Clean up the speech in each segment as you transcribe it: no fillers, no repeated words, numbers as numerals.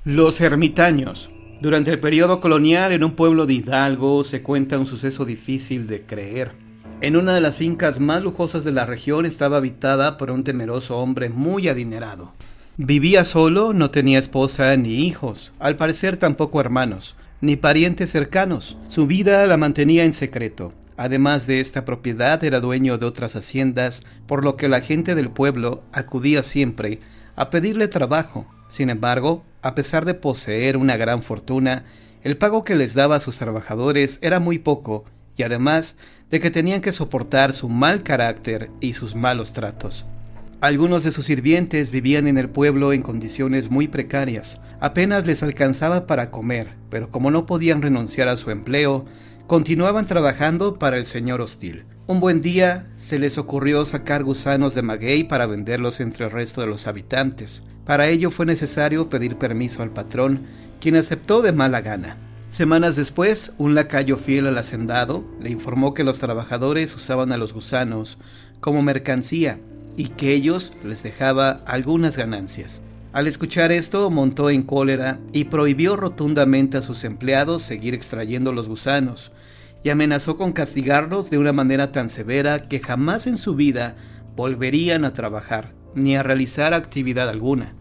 Los ermitaños. Durante el periodo colonial, en un pueblo de Hidalgo, se cuenta un suceso difícil de creer. En una de las fincas más lujosas de la región estaba habitada por un temeroso hombre muy adinerado. Vivía solo, no tenía esposa ni hijos, al parecer tampoco hermanos, ni parientes cercanos. Su vida la mantenía en secreto. Además de esta propiedad, era dueño de otras haciendas, por lo que la gente del pueblo acudía siempre a pedirle trabajo. Sin embargo, a pesar de poseer una gran fortuna, el pago que les daba a sus trabajadores era muy poco, y además de que tenían que soportar su mal carácter y sus malos tratos. Algunos de sus sirvientes vivían en el pueblo en condiciones muy precarias. Apenas les alcanzaba para comer, pero como no podían renunciar a su empleo, continuaban trabajando para el señor hostil. Un buen día se les ocurrió sacar gusanos de maguey para venderlos entre el resto de los habitantes. Para ello fue necesario pedir permiso al patrón, quien aceptó de mala gana. Semanas después, un lacayo fiel al hacendado le informó que los trabajadores usaban a los gusanos como mercancía y que ellos les dejaba algunas ganancias. Al escuchar esto, montó en cólera y prohibió rotundamente a sus empleados seguir extrayendo los gusanos, y amenazó con castigarlos de una manera tan severa que jamás en su vida volverían a trabajar, ni a realizar actividad alguna.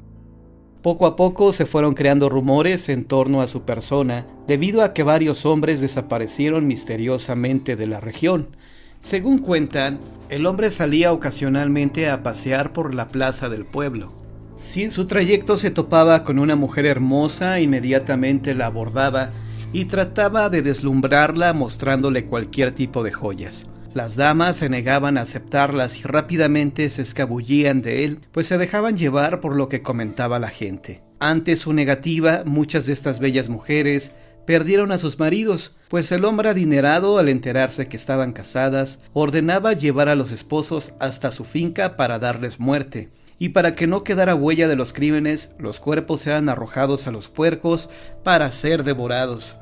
Poco a poco se fueron creando rumores en torno a su persona, debido a que varios hombres desaparecieron misteriosamente de la región. Según cuentan, el hombre salía ocasionalmente a pasear por la plaza del pueblo. Si en su trayecto se topaba con una mujer hermosa, inmediatamente la abordaba y trataba de deslumbrarla mostrándole cualquier tipo de joyas. Las damas se negaban a aceptarlas y rápidamente se escabullían de él, pues se dejaban llevar por lo que comentaba la gente. Ante su negativa, muchas de estas bellas mujeres perdieron a sus maridos, pues el hombre adinerado, al enterarse que estaban casadas, ordenaba llevar a los esposos hasta su finca para darles muerte. Y para que no quedara huella de los crímenes, los cuerpos eran arrojados a los puercos para ser devorados.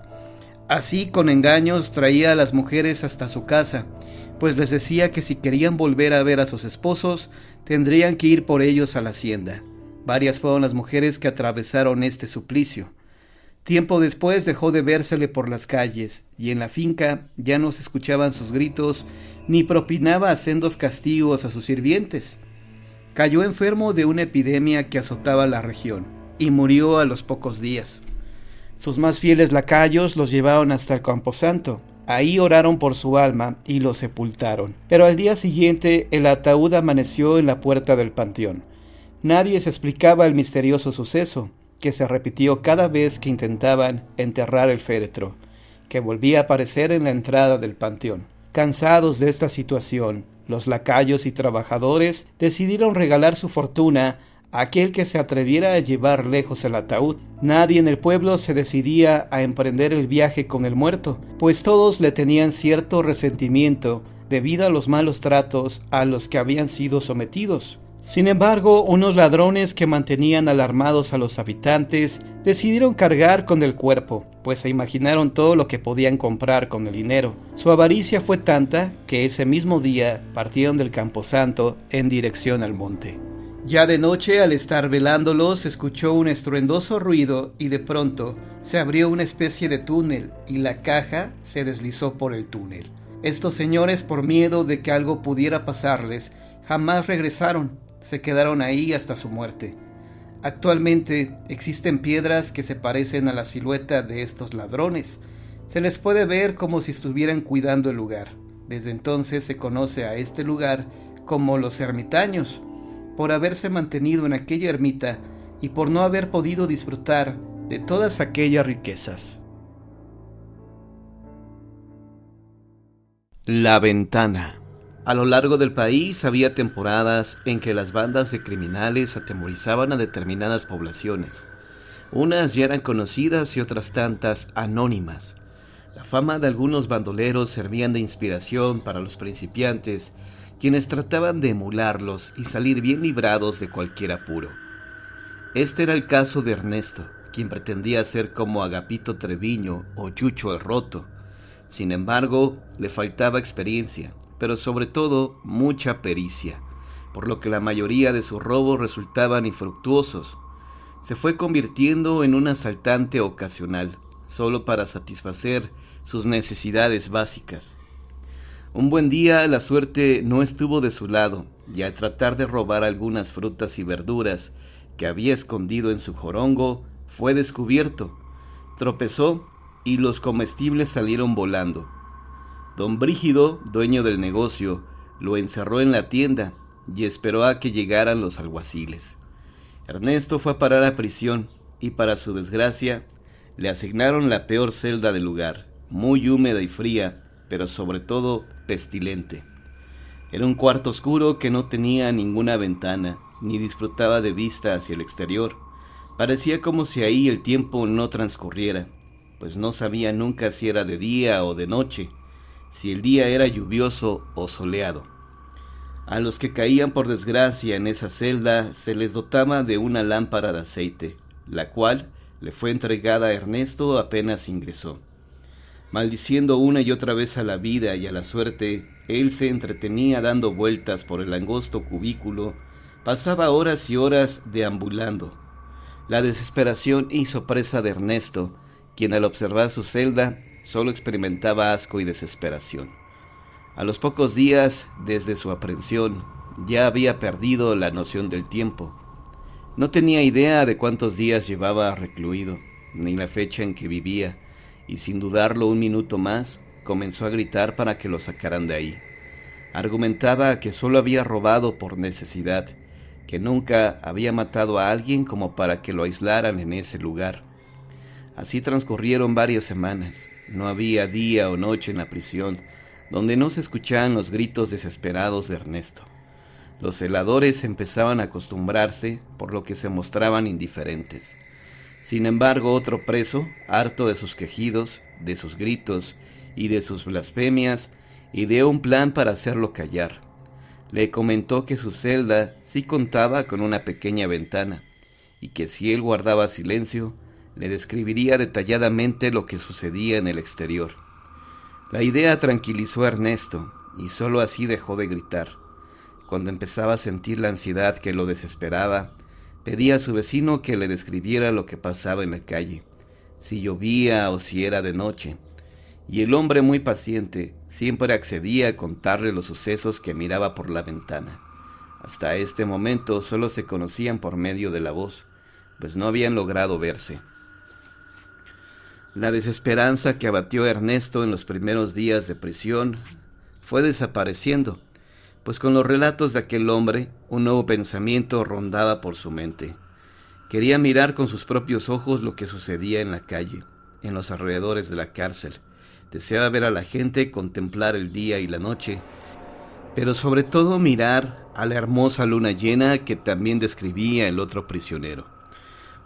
Así, con engaños, traía a las mujeres hasta su casa, pues les decía que si querían volver a ver a sus esposos, tendrían que ir por ellos a la hacienda. Varias fueron las mujeres que atravesaron este suplicio. Tiempo después dejó de vérsele por las calles, y en la finca ya no se escuchaban sus gritos, ni propinaba sendos castigos a sus sirvientes. Cayó enfermo de una epidemia que azotaba la región, y murió a los pocos días. Sus más fieles lacayos los llevaron hasta el camposanto. Ahí oraron por su alma y lo sepultaron. Pero al día siguiente el ataúd amaneció en la puerta del panteón. Nadie se explicaba el misterioso suceso, que se repitió cada vez que intentaban enterrar el féretro, que volvía a aparecer en la entrada del panteón. Cansados de esta situación, los lacayos y trabajadores decidieron regalar su fortuna a aquel que se atreviera a llevar lejos el ataúd. Nadie en el pueblo se decidía a emprender el viaje con el muerto, pues todos le tenían cierto resentimiento debido a los malos tratos a los que habían sido sometidos. Sin embargo, unos ladrones que mantenían alarmados a los habitantes decidieron cargar con el cuerpo, pues se imaginaron todo lo que podían comprar con el dinero. Su avaricia fue tanta que ese mismo día partieron del camposanto en dirección al monte. Ya de noche, al estar velándolos, se escuchó un estruendoso ruido y de pronto se abrió una especie de túnel y la caja se deslizó por el túnel. Estos señores, por miedo de que algo pudiera pasarles, jamás regresaron, se quedaron ahí hasta su muerte. Actualmente existen piedras que se parecen a la silueta de estos ladrones. Se les puede ver como si estuvieran cuidando el lugar. Desde entonces se conoce a este lugar como los ermitaños, por haberse mantenido en aquella ermita y por no haber podido disfrutar de todas aquellas riquezas. La ventana. A lo largo del país había temporadas en que las bandas de criminales atemorizaban a determinadas poblaciones. Unas ya eran conocidas y otras tantas anónimas. La fama de algunos bandoleros servían de inspiración para los principiantes, quienes trataban de emularlos y salir bien librados de cualquier apuro. Este era el caso de Ernesto, quien pretendía ser como Agapito Treviño o Chucho el Roto. Sin embargo, le faltaba experiencia, pero sobre todo mucha pericia, por lo que la mayoría de sus robos resultaban infructuosos. se fue convirtiendo en un asaltante ocasional, solo para satisfacer sus necesidades básicas. Un buen día la suerte no estuvo de su lado, y al tratar de robar algunas frutas y verduras que había escondido en su jorongo, fue descubierto. Tropezó y los comestibles salieron volando. Don Brígido, dueño del negocio, lo encerró en la tienda y esperó a que llegaran los alguaciles. Ernesto fue a parar a prisión y, para su desgracia, le asignaron la peor celda del lugar, muy húmeda y fría, pero sobre todo pestilente. Era un cuarto oscuro que no tenía ninguna ventana, ni disfrutaba de vista hacia el exterior. Parecía como si ahí el tiempo no transcurriera, pues no sabía nunca si era de día o de noche, si el día era lluvioso o soleado. A los que caían por desgracia en esa celda se les dotaba de una lámpara de aceite, la cual le fue entregada a Ernesto apenas ingresó. Maldiciendo una y otra vez a la vida y a la suerte, él se entretenía dando vueltas por el angosto cubículo, pasaba horas y horas deambulando. La desesperación hizo presa de Ernesto, quien al observar su celda solo experimentaba asco y desesperación. A los pocos días desde su aprehensión, ya había perdido la noción del tiempo. No tenía idea de cuántos días llevaba recluido, ni la fecha en que vivía, y sin dudarlo un minuto más, comenzó a gritar para que lo sacaran de ahí. Argumentaba que solo había robado por necesidad, que nunca había matado a alguien como para que lo aislaran en ese lugar. Así transcurrieron varias semanas. No había día o noche en la prisión donde no se escuchaban los gritos desesperados de Ernesto. Los celadores empezaban a acostumbrarse, por lo que se mostraban indiferentes. Sin embargo, otro preso, harto de sus quejidos, de sus gritos y de sus blasfemias, ideó un plan para hacerlo callar. Le comentó que su celda sí contaba con una pequeña ventana, y que si él guardaba silencio, le describiría detalladamente lo que sucedía en el exterior. La idea tranquilizó a Ernesto, y solo así dejó de gritar. Cuando empezaba a sentir la ansiedad que lo desesperaba, pedía a su vecino que le describiera lo que pasaba en la calle, si llovía o si era de noche, y el hombre, muy paciente, siempre accedía a contarle los sucesos que miraba por la ventana. Hasta este momento solo se conocían por medio de la voz, pues no habían logrado verse. La desesperanza que abatió a Ernesto en los primeros días de prisión fue desapareciendo, pues con los relatos de aquel hombre, un nuevo pensamiento rondaba por su mente. Quería mirar con sus propios ojos lo que sucedía en la calle, en los alrededores de la cárcel. Deseaba ver a la gente, contemplar el día y la noche, pero sobre todo mirar a la hermosa luna llena que también describía el otro prisionero.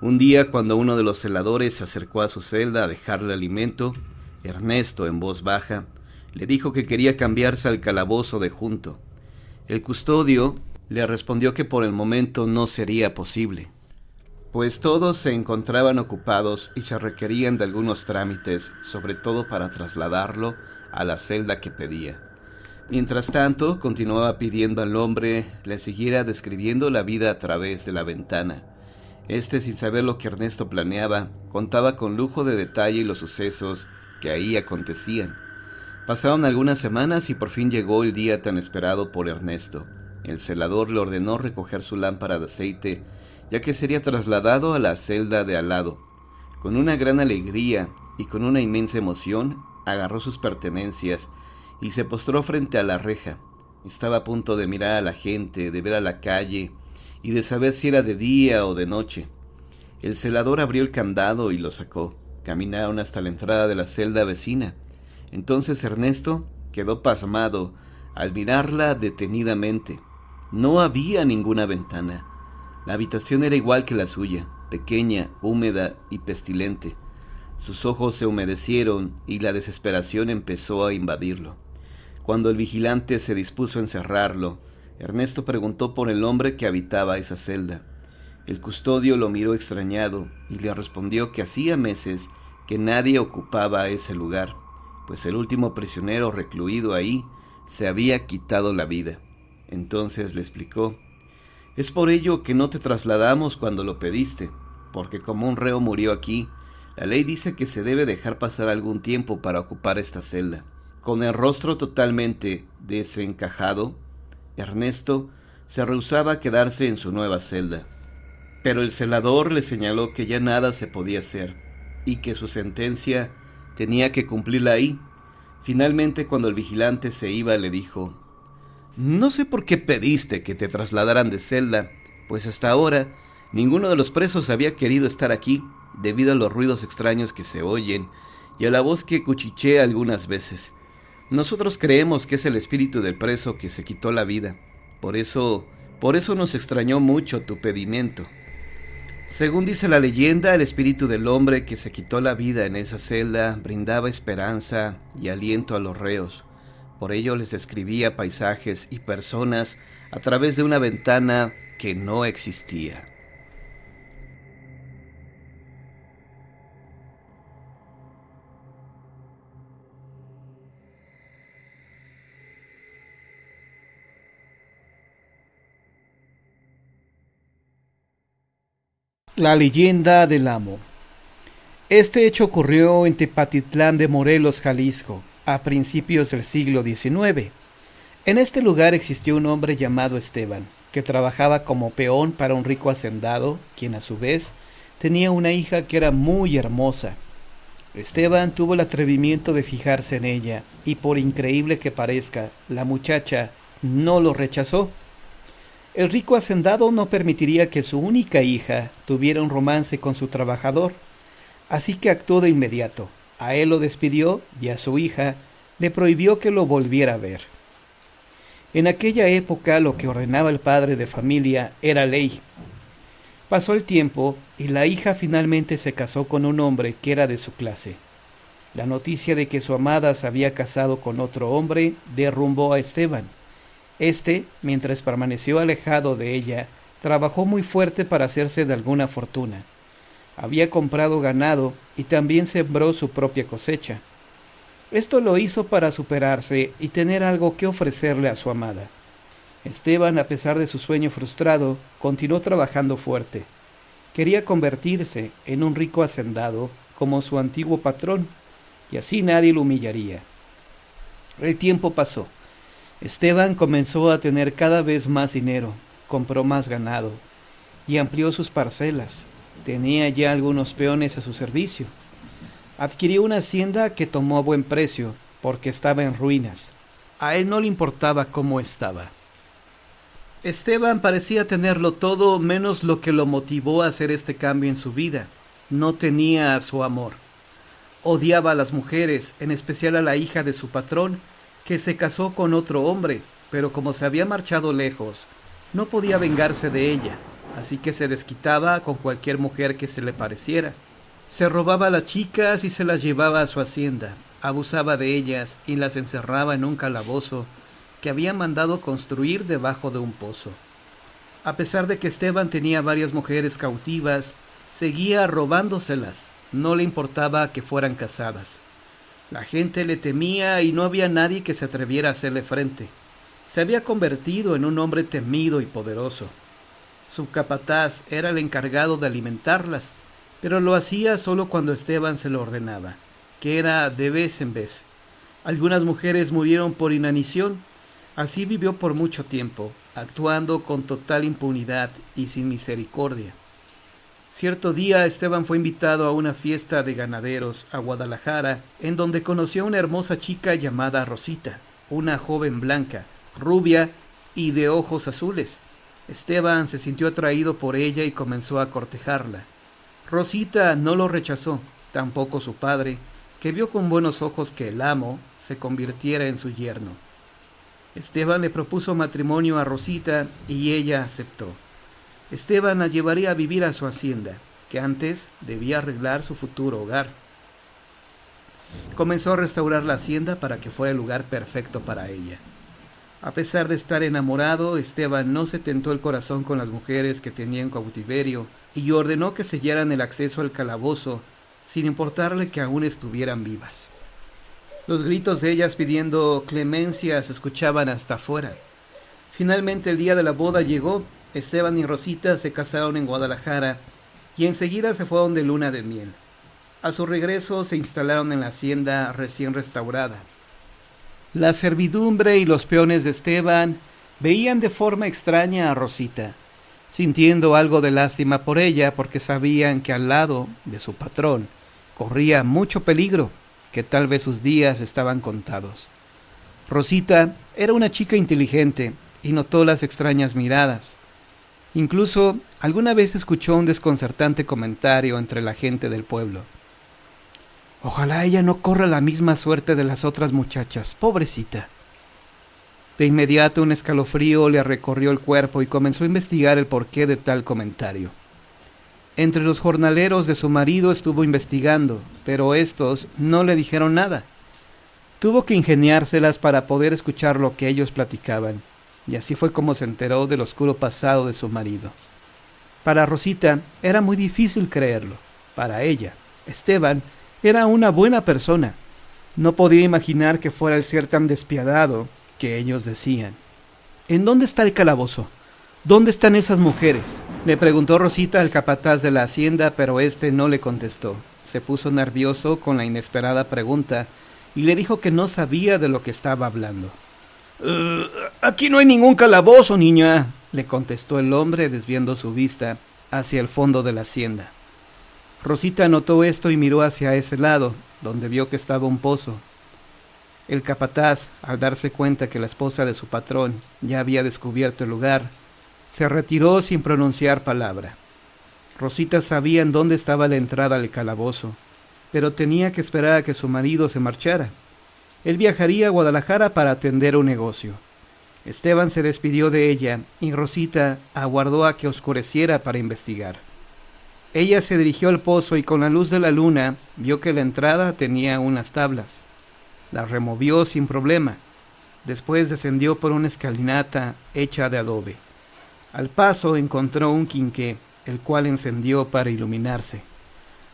Un día, cuando uno de los celadores se acercó a su celda a dejarle alimento, Ernesto, en voz baja, le dijo que quería cambiarse al calabozo de junto. El custodio le respondió que por el momento no sería posible, pues todos se encontraban ocupados y se requerían de algunos trámites, sobre todo para trasladarlo a la celda que pedía. Mientras tanto, continuaba pidiendo al hombre le siguiera describiendo la vida a través de la ventana. Sin saber lo que Ernesto planeaba, contaba con lujo de detalle los sucesos que ahí acontecían. Pasaron algunas semanas y por fin llegó el día tan esperado por Ernesto. El celador le ordenó recoger su lámpara de aceite, ya que sería trasladado a la celda de al lado. Con una gran alegría y con una inmensa emoción, agarró sus pertenencias y se postró frente a la reja. Estaba a punto de mirar a la gente, de ver a la calle y de saber si era de día o de noche. El celador abrió el candado y lo sacó. Caminaron hasta la entrada de la celda vecina. Entonces Ernesto quedó pasmado al mirarla detenidamente. No había ninguna ventana. La habitación era igual que la suya, pequeña, húmeda y pestilente. Sus ojos se humedecieron y la desesperación empezó a invadirlo. Cuando el vigilante se dispuso a encerrarlo, Ernesto preguntó por el hombre que habitaba esa celda. El custodio lo miró extrañado y le respondió que hacía meses que nadie ocupaba ese lugar, pues el último prisionero recluido ahí se había quitado la vida. Entonces le explicó: «Es por ello que no te trasladamos cuando lo pediste, porque como un reo murió aquí, la ley dice que se debe dejar pasar algún tiempo para ocupar esta celda. Con el rostro totalmente desencajado, Ernesto se rehusaba a quedarse en su nueva celda. Pero el celador le señaló que ya nada se podía hacer y que su sentencia tenía que cumplirla ahí. Finalmente, cuando el vigilante se iba, le dijo: «No sé por qué pediste que te trasladaran de celda, pues hasta ahora ninguno de los presos había querido estar aquí debido a los ruidos extraños que se oyen y a la voz que cuchichea algunas veces. Nosotros creemos que es el espíritu del preso que se quitó la vida. Por eso nos extrañó mucho tu pedimento». Según dice la leyenda, el espíritu del hombre que se quitó la vida en esa celda brindaba esperanza y aliento a los reos. Por ello les describía paisajes y personas a través de una ventana que no existía. La leyenda del amo. Este hecho ocurrió en Tepatitlán de Morelos, Jalisco, a principios del siglo XIX. En este lugar existió un hombre llamado Esteban, que trabajaba como peón para un rico hacendado, quien a su vez tenía una hija que era muy hermosa. Esteban tuvo el atrevimiento de fijarse en ella, y por increíble que parezca, la muchacha no lo rechazó. El rico hacendado no permitiría que su única hija tuviera un romance con su trabajador, así que actuó de inmediato. A él lo despidió y a su hija le prohibió que lo volviera a ver. En aquella época lo que ordenaba el padre de familia era ley. Pasó el tiempo y la hija finalmente se casó con un hombre que era de su clase. La noticia de que su amada se había casado con otro hombre derrumbó a Esteban. Mientras permaneció alejado de ella, trabajó muy fuerte para hacerse de alguna fortuna. Había comprado ganado y también sembró su propia cosecha. Esto lo hizo para superarse y tener algo que ofrecerle a su amada. Esteban, a pesar de su sueño frustrado, continuó trabajando fuerte. Quería convertirse en un rico hacendado como su antiguo patrón, y así nadie lo humillaría. El tiempo pasó. Esteban comenzó a tener cada vez más dinero, compró más ganado y amplió sus parcelas. Tenía ya algunos peones a su servicio. Adquirió una hacienda que tomó a buen precio porque estaba en ruinas. A él no le importaba cómo estaba. Esteban parecía tenerlo todo menos lo que lo motivó a hacer este cambio en su vida. No tenía a su amor. Odiaba a las mujeres, en especial a la hija de su patrón, que se casó con otro hombre, pero como se había marchado lejos, no podía vengarse de ella, así que se desquitaba con cualquier mujer que se le pareciera. Se robaba a las chicas y se las llevaba a su hacienda, abusaba de ellas y las encerraba en un calabozo que había mandado construir debajo de un pozo. A pesar de que Esteban tenía varias mujeres cautivas, seguía robándoselas, no le importaba que fueran casadas. La gente le temía y no había nadie que se atreviera a hacerle frente. Se había convertido en un hombre temido y poderoso. Su capataz era el encargado de alimentarlas, pero lo hacía solo cuando Esteban se lo ordenaba, que era de vez en vez. Algunas mujeres murieron por inanición. Así vivió por mucho tiempo, actuando con total impunidad y sin misericordia. Cierto día Esteban fue invitado a una fiesta de ganaderos a Guadalajara, en donde conoció a una hermosa chica llamada Rosita, una joven blanca, rubia y de ojos azules. Esteban se sintió atraído por ella y comenzó a cortejarla. Rosita no lo rechazó, tampoco su padre, que vio con buenos ojos que el amo se convirtiera en su yerno. Esteban le propuso matrimonio a Rosita y ella aceptó. Esteban la llevaría a vivir a su hacienda, que antes debía arreglar su futuro hogar. Comenzó a restaurar la hacienda para que fuera el lugar perfecto para ella. A pesar de estar enamorado, Esteban no se tentó el corazón con las mujeres que tenía en cautiverio y ordenó que sellaran el acceso al calabozo, sin importarle que aún estuvieran vivas. Los gritos de ellas pidiendo clemencia se escuchaban hasta afuera. Finalmente el día de la boda llegó. Esteban y Rosita se casaron en Guadalajara y enseguida se fueron de luna de miel. A su regreso se instalaron en la hacienda recién restaurada. La servidumbre y los peones de Esteban veían de forma extraña a Rosita, sintiendo algo de lástima por ella porque sabían que al lado de su patrón corría mucho peligro, que tal vez sus días estaban contados. Rosita era una chica inteligente y notó las extrañas miradas. Incluso alguna vez escuchó un desconcertante comentario entre la gente del pueblo. Ojalá ella no corra la misma suerte de las otras muchachas, pobrecita. De inmediato un escalofrío le recorrió el cuerpo y comenzó a investigar el porqué de tal comentario. Entre los jornaleros de su marido estuvo investigando, pero estos no le dijeron nada. Tuvo que ingeniárselas para poder escuchar lo que ellos platicaban, y así fue como se enteró del oscuro pasado de su marido. Para Rosita era muy difícil creerlo. Para ella, Esteban era una buena persona. No podía imaginar que fuera el ser tan despiadado que ellos decían. ¿En dónde está el calabozo? ¿Dónde están esas mujeres? Le preguntó Rosita al capataz de la hacienda, pero éste no le contestó. Se puso nervioso con la inesperada pregunta y le dijo que no sabía de lo que estaba hablando. Aquí no hay ningún calabozo, niña, le contestó el hombre desviando su vista hacia el fondo de la hacienda. Rosita notó esto y miró hacia ese lado, donde vio que estaba un pozo. El capataz, al darse cuenta que la esposa de su patrón ya había descubierto el lugar, se retiró sin pronunciar palabra. Rosita sabía en dónde estaba la entrada al calabozo, pero tenía que esperar a que su marido se marchara. Él viajaría a Guadalajara para atender un negocio. Esteban se despidió de ella y Rosita aguardó a que oscureciera para investigar. Ella se dirigió al pozo y con la luz de la luna vio que la entrada tenía unas tablas. Las removió sin problema. Después descendió por una escalinata hecha de adobe. Al paso encontró un quinqué, el cual encendió para iluminarse.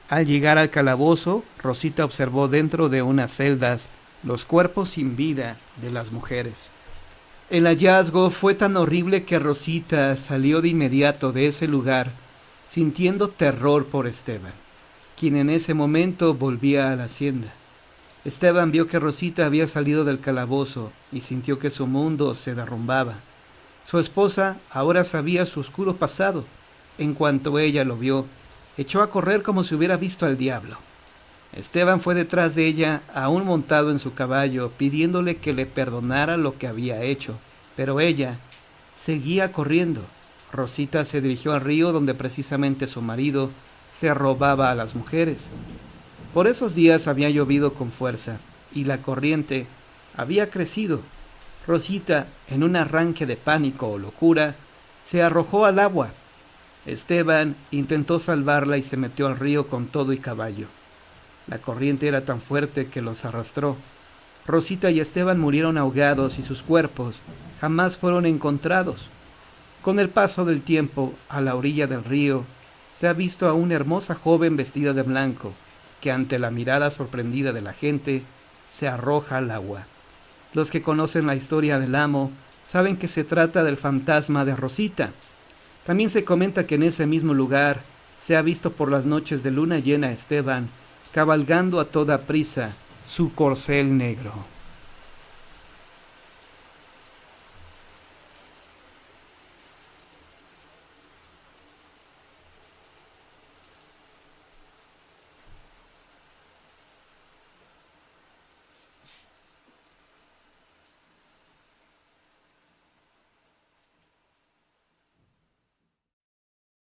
Al llegar al calabozo, Rosita observó dentro de unas celdas los cuerpos sin vida de las mujeres. El hallazgo fue tan horrible que Rosita salió de inmediato de ese lugar, sintiendo terror por Esteban, quien en ese momento volvía a la hacienda. Esteban vio que Rosita había salido del calabozo y sintió que su mundo se derrumbaba. Su esposa ahora sabía su oscuro pasado. En cuanto ella lo vio, echó a correr como si hubiera visto al diablo. Esteban fue detrás de ella, aún montado en su caballo, pidiéndole que le perdonara lo que había hecho, pero ella seguía corriendo. Rosita se dirigió al río donde precisamente su marido se robaba a las mujeres. Por esos días había llovido con fuerza y la corriente había crecido. Rosita, en un arranque de pánico o locura, se arrojó al agua. Esteban intentó salvarla y se metió al río con todo y caballo. La corriente era tan fuerte que los arrastró. Rosita y Esteban murieron ahogados y sus cuerpos jamás fueron encontrados. Con el paso del tiempo, a la orilla del río, se ha visto a una hermosa joven vestida de blanco, que ante la mirada sorprendida de la gente, se arroja al agua. Los que conocen la historia del amo saben que se trata del fantasma de Rosita. También se comenta que en ese mismo lugar se ha visto por las noches de luna llena a Esteban cabalgando a toda prisa su corcel negro.